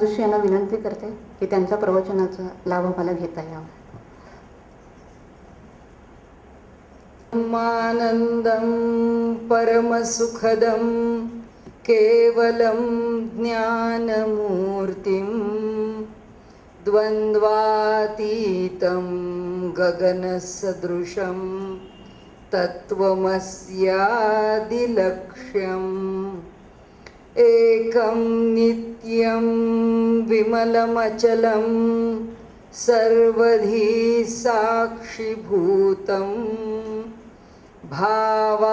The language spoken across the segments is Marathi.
जशी यांना विनंती करते की त्यांच्या प्रवचनाचा लाभ मला घेता यावा. आनंदं परमसुखदं केवलं ज्ञानमूर्तिं द्वन्द्वातीतं गगनसदृशं तत्त्वमस्यादिलक्ष्यम् एकं नित्यं विमलमचलं सर्वधी साक्षिभूतं भावातीतं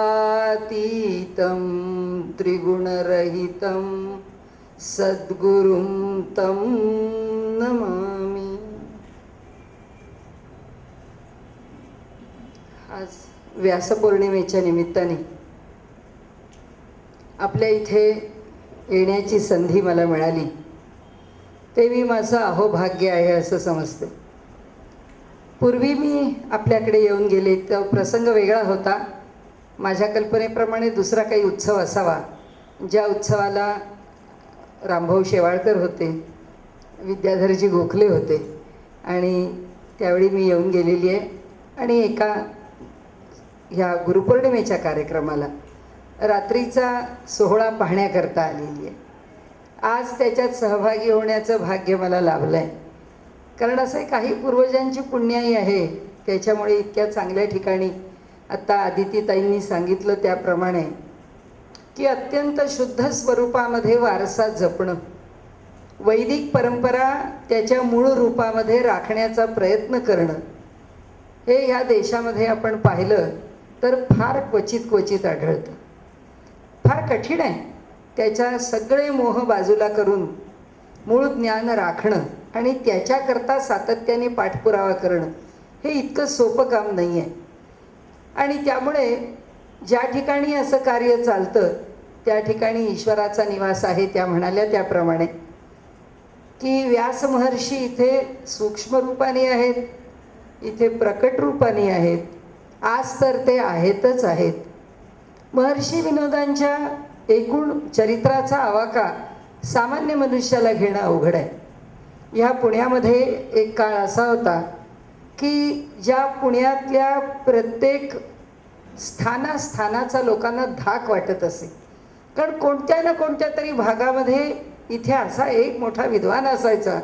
त्रिगुणरहितं सद्गुरुं तं नमामि. आज व्यासपौर्णिमेच्या निमित्ताने आपल्या इथे येण्याची संधी मला मिळाली ते मी माझं अहोभाग्य आहे असं समजते. पूर्वी मी आपल्याकडे येऊन गेले तो प्रसंग वेगळा होता. माझ्या कल्पनेप्रमाणे दुसरा काही उत्सव असावा, ज्या उत्सवाला रामभाऊ शेवाळकर होते, विद्याधरजी गोखले होते आणि त्यावेळी मी येऊन गेलेली आहे आणि एका ह्या गुरुपौर्णिमेच्या कार्यक्रमाला रात्रीचा सोहळा पाहण्याकरता आलेली आहे. आज त्याच्यात सहभागी होण्याचं भाग्य मला लाभलं आहे. कारण असं आहे, काही पूर्वजांची पुण्याई आहे, त्याच्यामुळे इतक्या चांगल्या ठिकाणी आत्ता आदितीताईंनी सांगितलं त्याप्रमाणे की अत्यंत शुद्ध स्वरूपामध्ये वारसा जपणं, वैदिक परंपरा त्याच्या मूळ रूपामध्ये राखण्याचा प्रयत्न करणं, हे ह्या देशामध्ये आपण पाहिलं तर फार क्वचित आढळतं. फार कठीण आहे त्याच्या सगळे मोह बाजूला करून मूळ ज्ञान राखणं आणि त्याच्याकरता सातत्याने पाठपुरावा करणं हे इतकं सोपं काम नाही आहे. आणि त्यामुळे ज्या ठिकाणी असं कार्य चालतं त्या ठिकाणी ईश्वराचा निवास आहे. त्या म्हणाल्या त्याप्रमाणे की व्यास महर्षी इथे सूक्ष्म रूपाने आहेत, इथे प्रकट रूपाने आहेत, आज तर ते आहेतच आहेत. महर्षी विनोदांच्या एकूण चरित्राचा आवाका सामान्य मनुष्याला घेणं अवघड आहे. ह्या पुण्यामध्ये एक काळ असा होता की ज्या पुण्यातल्या प्रत्येक स्थानाचा लोकांना धाक वाटत असे. कारण कोणत्या ना कोणत्या तरी भागामध्ये इथे असा एक मोठा विद्वान असायचा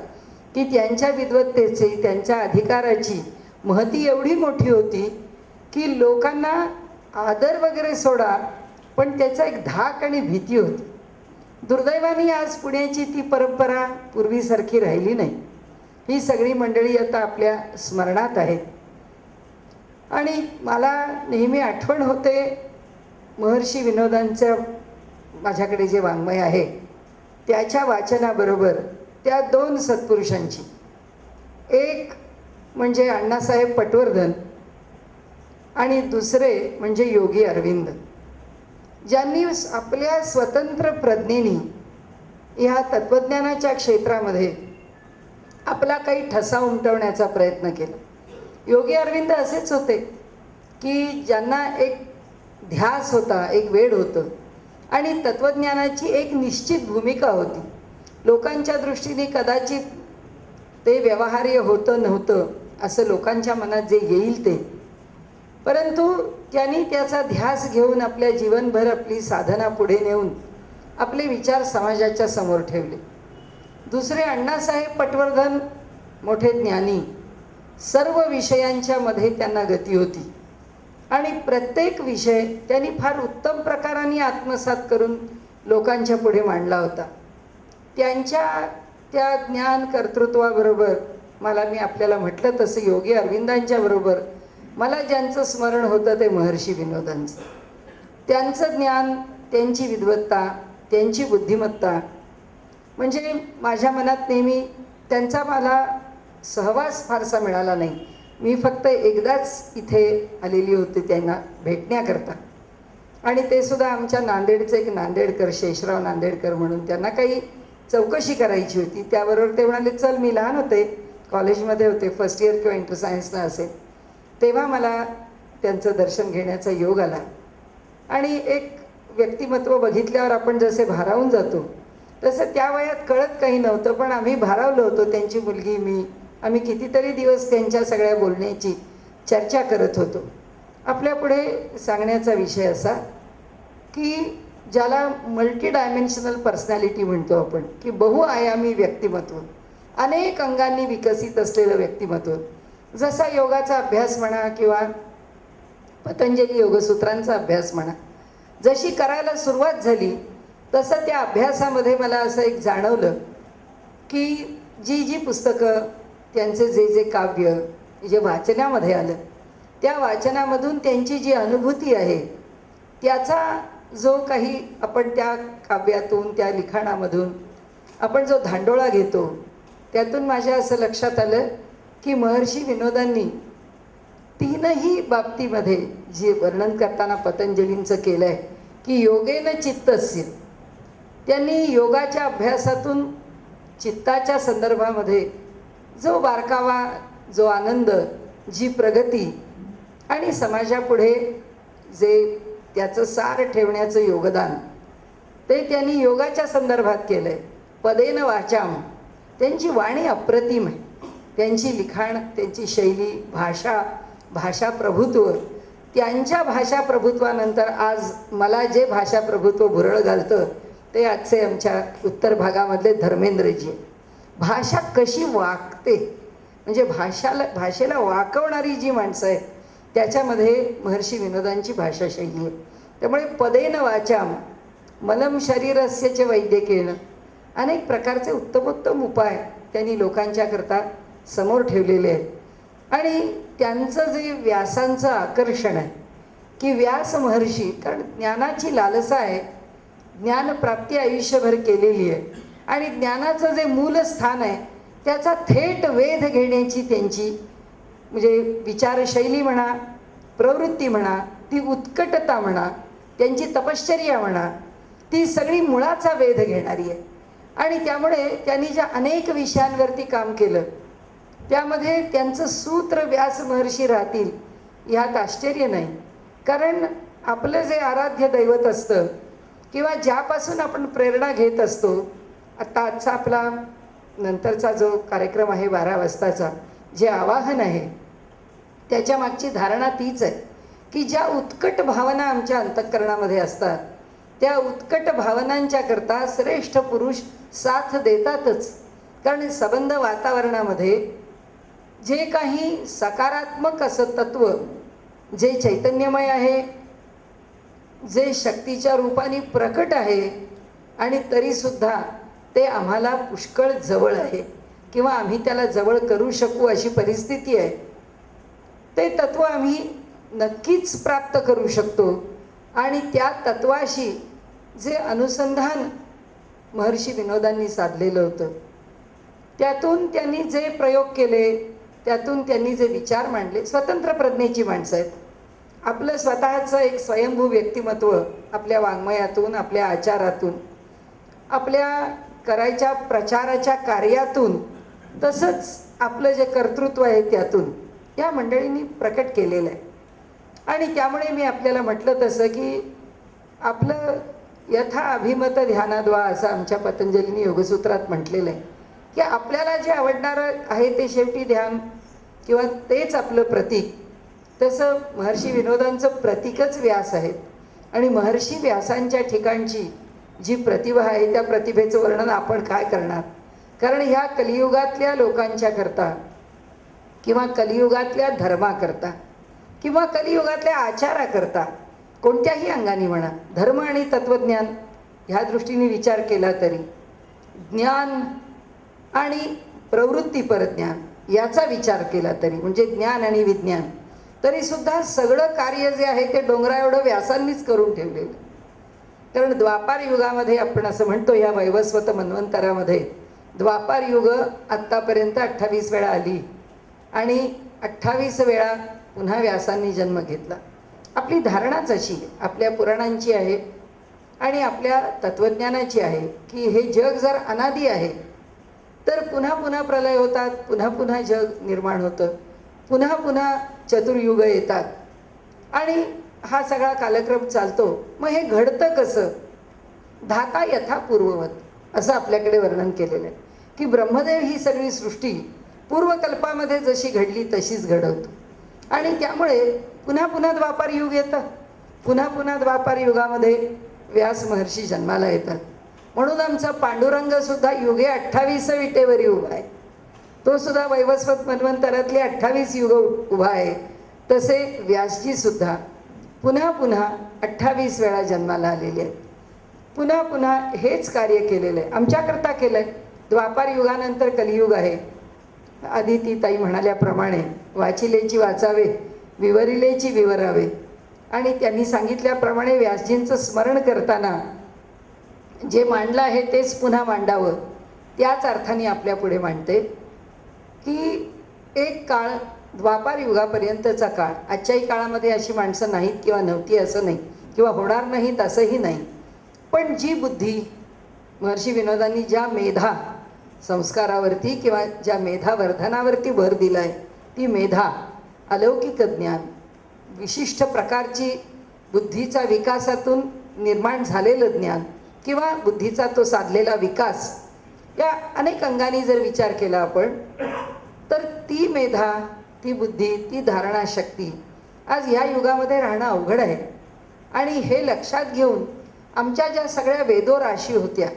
की त्यांच्या विद्वत्तेची, त्यांच्या अधिकाराची महती एवढी मोठी होती की लोकांना आदर वगैरे सोडा, पण त्याचा एक धाक आणि भीती होती. दुर्दैवाने आज पुण्याची ती परंपरा पूर्वीसारखी राहिली नाही. ही सगळी मंडळी आता आपल्या स्मरणात आहेत. आणि मला नेहमी आठवण होते महर्षी विनोदांचं माझ्याकडे जे वाङ्मय आहे त्याच्या वाचनाबरोबर त्या दोन सत्पुरुषांची, एक म्हणजे अण्णासाहेब पटवर्धन आणि दुसरे म्हणजे योगी अरविंद, ज्यांनी आपल्या स्वतंत्र प्रज्ञेने ह्या तत्त्वज्ञानाच्या क्षेत्रामध्ये आपला काही ठसा उमटवण्याचा प्रयत्न केला. योगी अरविंद असेच होते की ज्यांना एक ध्यास होता, एक वेड होतं आणि तत्त्वज्ञानाची एक निश्चित भूमिका होती. लोकांच्या दृष्टीने कदाचित ते व्यवहार्य होतं नव्हतं असं लोकांच्या मनात जे येईल ते, परंतु त्यांनी त्याचा ध्यास घेऊन आपल्या जीवनभर आपली साधना पुढे नेऊन आपले विचार समाजाच्या समोर ठेवले. दुसरे अण्णासाहेब पटवर्धन, मोठे ज्ञानी, सर्व विषयांच्या मध्ये त्यांना गती होती आणि प्रत्येक विषय त्यांनी फार उत्तम प्रकाराने आत्मसात करून लोकांच्या पुढे मांडला होता. त्यांच्या त्या ज्ञान कर्तृत्वाबरोबर मी आपल्याला म्हटलं तसं योगी अरविंदांच्या बरोबर मला ज्यांचं स्मरण होतं ते महर्षी विनोदांचं. त्यांचं ज्ञान, त्यांची विद्वत्ता, त्यांची बुद्धिमत्ता, म्हणजे माझ्या मनात नेहमी त्यांचा मला सहवास फारसा मिळाला नाही. मी फक्त एकदाच इथे आलेली होते त्यांना भेटण्याकरता आणि ते सुद्धा आमच्या नांदेडचे एक नांदेडकर, शेषराव नांदेडकर म्हणून, त्यांना काही चौकशी करायची होती. त्याबरोबर ते म्हणाले चल, मी लहान होते, कॉलेजमध्ये होते, फर्स्ट इयर किंवा इंटर सायन्सला असेल, तेव्हा मला त्यांचं दर्शन घेण्याचा योग आला. आणि एक व्यक्तिमत्व बघितल्यावर आपण जसे भारावून जातो तसं त्या वयात कळत काही नव्हतं, पण आम्ही भारावलो होतो, त्यांची मुलगी मी. आम्ही कितीतरी दिवस त्यांच्या सगळ्या बोलण्याची चर्चा करत होतो. आपल्यापुढे सांगण्याचा विषय असा की ज्याला मल्टी डायमेन्शनल पर्सनॅलिटी म्हणतो आपण, की बहुआयामी व्यक्तिमत्व, अनेक अंगांनी विकसित असलेलं व्यक्तिमत्व. जसा योगाचा अभ्यास म्हणा किंवा पतंजली योगसूत्रांचा अभ्यास म्हणा, जशी करायला सुरुवात झाली तसं त्या अभ्यासामध्ये मला असं एक जाणवलं की जी पुस्तकं, त्यांचे जे काव्य जे वाचनामध्ये आलं, त्या वाचनामधून त्यांची जी अनुभूती आहे त्याचा जो काही आपण त्या काव्यातून, त्या लिखाणामधून आपण जो धांडोळा घेतो, त्यातून माझ्या असं लक्षात आलं की महर्षी विनोदांनी तीनही बाबतीमध्ये जे वर्णन करताना पतंजलींचं केलं आहे की योगेन चित्तस्य, त्यांनी योगाच्या अभ्यासातून चित्ताच्या संदर्भामध्ये जो बारकावा, जो आनंद, जी प्रगती आणि समाजापुढे जे त्याचं सार ठेवण्याचं योगदान, ते त्यांनी योगाच्या संदर्भात केलं आहे. पदेन वाचाम, त्यांची वाणी अप्रतिम आहे. त्यांची लिखाण, त्यांची शैली, भाषा प्रभुत्व, त्यांच्या भाषा प्रभुत्वानंतर आज मला जे भाषा प्रभुत्व भुरळ घालतं ते आजचे आमच्या उत्तर भागामधले धर्मेंद्रजी. भाषा कशी वागते, म्हणजे भाषेला वाकवणारी जी माणसं आहेत त्याच्यामध्ये महर्षी विनोदांची भाषाशैली आहे. त्यामुळे पदेन वाचाम मलम शरीरस्यचे वैद्यकेन, अनेक प्रकारचे उत्तमोत्तम उपाय त्यांनी लोकांच्याकरता समोर ठेवलेले आहेत. आणि त्यांचं जे व्यासांचं आकर्षण आहे की व्यास महर्षी, कारण ज्ञानाची लालसा आहे, ज्ञानप्राप्ती आयुष्यभर केलेली आहे आणि ज्ञानाचं जे मूलस्थान आहे त्याचा थेट वेध घेण्याची त्यांची म्हणजे विचारशैली म्हणा, प्रवृत्ती म्हणा, ती उत्कटता म्हणा, त्यांची तपश्चर्या म्हणा, ती सगळी मुळाचा वेध घेणारी आहे. आणि त्यामुळे त्यांनी ज्या अनेक विषयांवरती काम केलं त्यामध्ये त्यांचं सूत्र व्यास महर्षी राहतील ह्यात आश्चर्य नाही. कारण आपलं जे आराध्य दैवत असतं किंवा ज्यापासून आपण प्रेरणा घेत असतो, आजचा आपला नंतरचा जो कार्यक्रम आहे 12 वाजताचा, जे आवाहन आहे त्याच्या मागची धारणा तीच आहे की ज्या उत्कट भावना आमच्या अंतःकरणामध्ये असतात त्या उत्कट भावनांच्या करता श्रेष्ठ पुरुष साथ देतातच. कारण संबंध वातावरणामध्ये जे काही सकारात्मक असं तत्व, जे चैतन्यमय आहे, जे शक्तीच्या रूपाने प्रकट आहे आणि तरीसुद्धा ते आम्हाला पुष्कळ जवळ आहे किंवा आम्ही त्याला जवळ करू शकू अशी परिस्थिती आहे, ते तत्व आम्ही नक्कीच प्राप्त करू शकतो. आणि त्या तत्वाशी जे अनुसंधान महर्षी विनोदांनी साधलेलं होतं, त्यातून त्यांनी जे प्रयोग केले, त्यातून त्यांनी जे विचार मांडले, स्वतंत्र प्रज्ञेची माणसं आहेत. आपलं स्वतःचं एक स्वयंभू व्यक्तिमत्व आपल्या वाङ्मयातून, आपल्या आचारातून, आपल्या करायच्या प्रचाराच्या कार्यातून, तसंच आपलं जे कर्तृत्व आहे त्यातून या मंडळींनी प्रकट केलेलं आहे. आणि त्यामुळे मी आपल्याला म्हटलं तसं की आपलं यथा अभिमत ध्यानाद्वा असं आमच्या पतंजलींनी योगसूत्रात म्हटलेलं आहे की आपल्याला जे आवडणारं आहे ते शेवटी ध्यान किंवा तेच आपलं प्रतीक. तसं महर्षी विनोदांचं प्रतीकच व्यास आहेत. आणि महर्षी व्यासांच्या ठिकाणची जी प्रतिभा आहे त्या प्रतिभेचं वर्णन आपण काय करणार, कारण ह्या कलियुगातल्या लोकांच्या करता किंवा कलियुगातल्या धर्माकरता किंवा कलियुगातल्या आचाराकरता, कोणत्याही अंगाने म्हणा, धर्म आणि तत्त्वज्ञान ह्या दृष्टीने विचार केला तरी, ज्ञान आणि प्रवृत्तीपर ज्ञान याचा विचार केला तरी, म्हणजे ज्ञान आणि विज्ञान, तरीसुद्धा सगळं कार्य जे आहे ते डोंगरा एवढं व्यासांनीच करून ठेवलेलं. कारण द्वापार युगामध्ये आपण असं म्हणतो, या वैवस्वत मन्वंतरामध्ये द्वापार युग आत्तापर्यंत 28 वेळा आली आणि 28 वेळा पुन्हा व्यासांनी जन्म घेतला. आपली धारणाच अशी आपल्या पुराणांची आहे आणि आपल्या तत्त्वज्ञानाची आहे की हे जग जर अनादी आहे तर पुन्हा पुन्हा प्रलय होतात, पुन्हा पुन्हा जग निर्माण होतं, पुन्हा पुन्हा चतुर्युग येतात आणि हा सगळा कालक्रम चालतो. मग हे घडतं कसं? धाता यथा पूर्ववत, असं आपल्याकडे वर्णन केलेलं आहे की ब्रह्मदेव ही सगळी सृष्टी पूर्वकल्पामध्ये जशी घडली तशीच घडवतो आणि त्यामुळे पुन्हा पुन्हा द्वापार युग येतं. पुन्हा पुन्हा द्वापार युगामध्ये व्यास महर्षी जन्माला येतात. म्हणून आमचा पांडुरंग सुद्धा युगे 28 विटेवरी उभा आहे. तो सुद्धा वैवस्वत मन्वंतरातले 28 युग उभा आहे. तसे व्यासजी सुद्धा पुन्हा पुन्हा 28 वेळा जन्माला आलेले आहेत. पुन्हा पुन्हा हेच कार्य केलेलं आहे, आमच्याकरता केलं आहे. द्वापार युगानंतर कलियुग आहे. आदिती ताई म्हणाल्याप्रमाणे वाचिलेची वाचावे, विवरिलेची विवरावे. आणि त्यांनी सांगितल्याप्रमाणे व्यासजींचं स्मरण करताना जे मांडलं आहे तेच पुन्हा मांडावं, त्याच अर्थाने आपल्या पुढे मांडते की एक काळ द्वापार युगापर्यंतचा काळ, आजच्याही काळामध्ये अशी माणसं नाहीत किंवा नव्हती असं नाही, किंवा होणार नाहीत असंही नाही. पण जी बुद्धी महर्षी विनोदांनी ज्या मेधा संस्कारावरती किंवा ज्या मेधावर्धनावरती भर दिला आहे, ती मेधा, अलौकिक ज्ञान, विशिष्ट प्रकारची बुद्धीचा विकासातून निर्माण झालेलं ज्ञान किंवा बुद्धीचा तो साधलेला विकास, या अनेक अंगांनी जर विचार केला आपण, तर ती मेधा, ती बुद्धी, ती धारणाशक्ती आज ह्या युगामध्ये राहणं अवघड आहे. आणि हे लक्षात घेऊन आमच्या ज्या सगळ्या वेदोराशी होत्या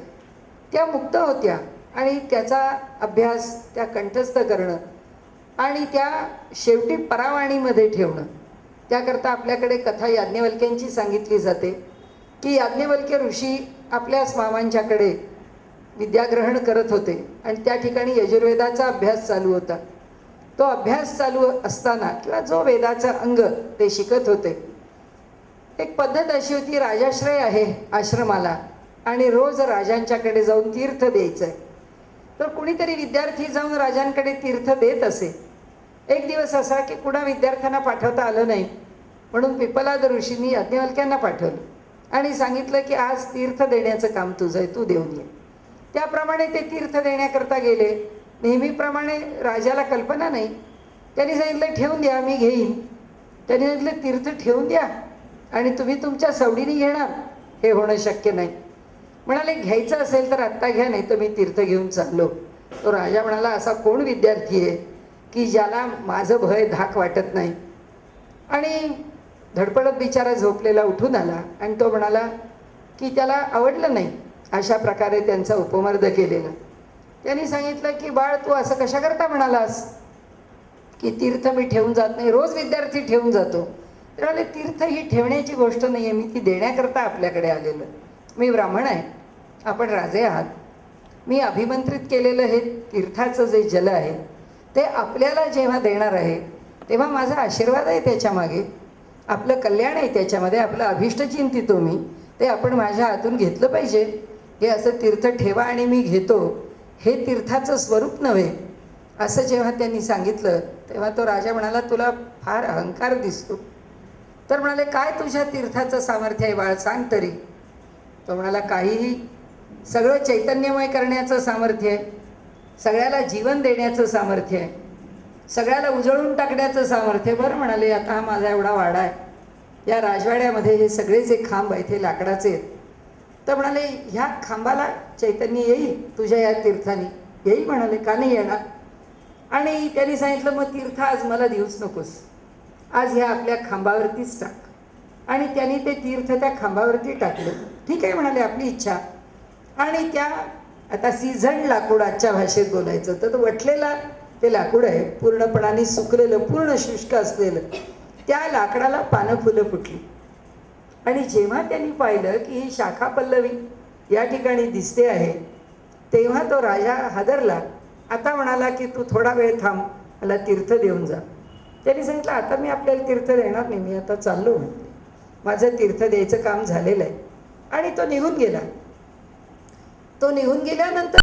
त्या मुक्त होत्या आणि त्याचा अभ्यास, त्या कंठस्थ करणं आणि त्या शेवटी परावाणीमध्ये ठेवणं, त्याकरता आपल्याकडे कथा याज्ञवल्क्यांची सांगितली जाते की याज्ञवल्क्य ऋषी आपल्याच मामांच्याकडे विद्याग्रहण करत होते आणि त्या ठिकाणी यजुर्वेदाचा अभ्यास चालू होता. तो अभ्यास चालू असताना किंवा जो वेदाचा अंग ते शिकत होते, एक पद्धत अशी होती, राजाश्रय आहे आश्रमाला आणि रोज राजांच्याकडे जाऊन तीर्थ द्यायचं आहे. तर कुणीतरी विद्यार्थी जाऊन राजांकडे तीर्थ देत असे. एक दिवस असा की कुणा विद्यार्थ्यांना पाठवता आलं नाही, म्हणून पिपलाद ऋषींनी याज्ञवल्क्यांना पाठवलं आणि सांगितलं की आज तीर्थ देण्याचं काम तुझं आहे, तू देऊन ये. त्याप्रमाणे ते तीर्थ देण्याकरता गेले. नेहमीप्रमाणे राजाला कल्पना नाही. त्यांनी सांगितलं ठेवून द्या, मी घेईन. त्यांनी सांगितलं तीर्थ ठेवून द्या आणि तुम्ही तुमच्या सवडीने घेणार, हे होणं शक्य नाही. म्हणाले घ्यायचं असेल तर आत्ता घ्या, नाही तर मी तीर्थ घेऊन चाललो. तो राजा म्हणाला असा कोण विद्यार्थी आहे की ज्याला माझं भय धाक वाटत नाही. आणि धडपडत बिचारा झोपलेला उठून आला आणि तो म्हणाला की त्याला आवडलं नाही अशा प्रकारे त्यांचा उपमर्द केलेला. त्यांनी सांगितलं की बाळ तू असं कशा करता म्हणालास की तीर्थ मी ठेवून जात नाही, रोज विद्यार्थी ठेवून जातो. ते म्हणाले तीर्थ ही ठेवण्याची गोष्ट नाही आहे, मी ती देण्याकरता आपल्याकडे आलेलं. मी ब्राह्मण आहे, आपण राजे आहात. मी अभिमंत्रित केलेलं हे तीर्थाचं जे जल आहे ते आपल्याला जेव्हा देणार आहे तेव्हा माझा आशीर्वाद आहे त्याच्यामागे, आपलं कल्याण आहे त्याच्यामध्ये, आपलं अभिष्ट चिंतितो मी, ते आपण माझ्या हातून घेतलं पाहिजे. हे असं तीर्थ ठेवा आणि मी घेतो, हे तीर्थाचं स्वरूप नव्हे, असं जेव्हा त्यांनी सांगितलं तेव्हा तो राजा म्हणाला तुला फार अहंकार दिसतो. तर म्हणाले काय तुझ्या तीर्थाचं सामर्थ्य आहे बाळ, सांग तरी. तो म्हणाला काहीही, सगळं चैतन्यमय करण्याचं सामर्थ्य आहे, सगळ्याला जीवन देण्याचं सामर्थ्य आहे, सगळ्याला उजळून टाकण्याचं सामर्थ्य. बरं म्हणाले आता हा माझा एवढा वाडा आहे, या राजवाड्यामध्ये हे सगळे जे खांब आहेत हे लाकडाचे आहेत. तर म्हणाले ह्या खांबाला चैतन्य येईल तुझ्या या तीर्थाने? येईल म्हणाले, का नाही येणार? आणि त्यांनी सांगितलं मग तीर्थ आज मला देऊच नकोस, आज ह्या आपल्या खांबावरतीच टाक. आणि त्यांनी ते तीर्थ त्या खांबावरती टाकलं. ठीक आहे म्हणाले आपली इच्छा. आणि त्या आता सीझन लाकूड आजच्या भाषेत बोलायचं तर वटलेला ते लाकूड आहे, पूर्णपणाने सुकलेलं, पूर्ण शुष्क असलेलं. त्या लाकडाला पानं फुलं फुटली. आणि जेव्हा त्यांनी पाहिलं की ही शाखा पल्लवी या ठिकाणी दिसते आहे तेव्हा तो राजा हादरला. आता म्हणाला की तू थोडा वेळ थांब, मला तीर्थ देऊन जा. त्यांनी सांगितलं आता मी आपल्याला तीर्थ देणार नाही, मी आता चाललो, माझं तीर्थ द्यायचं काम झालेलं आहे. आणि तो निघून गेला. तो निघून गेल्यानंतर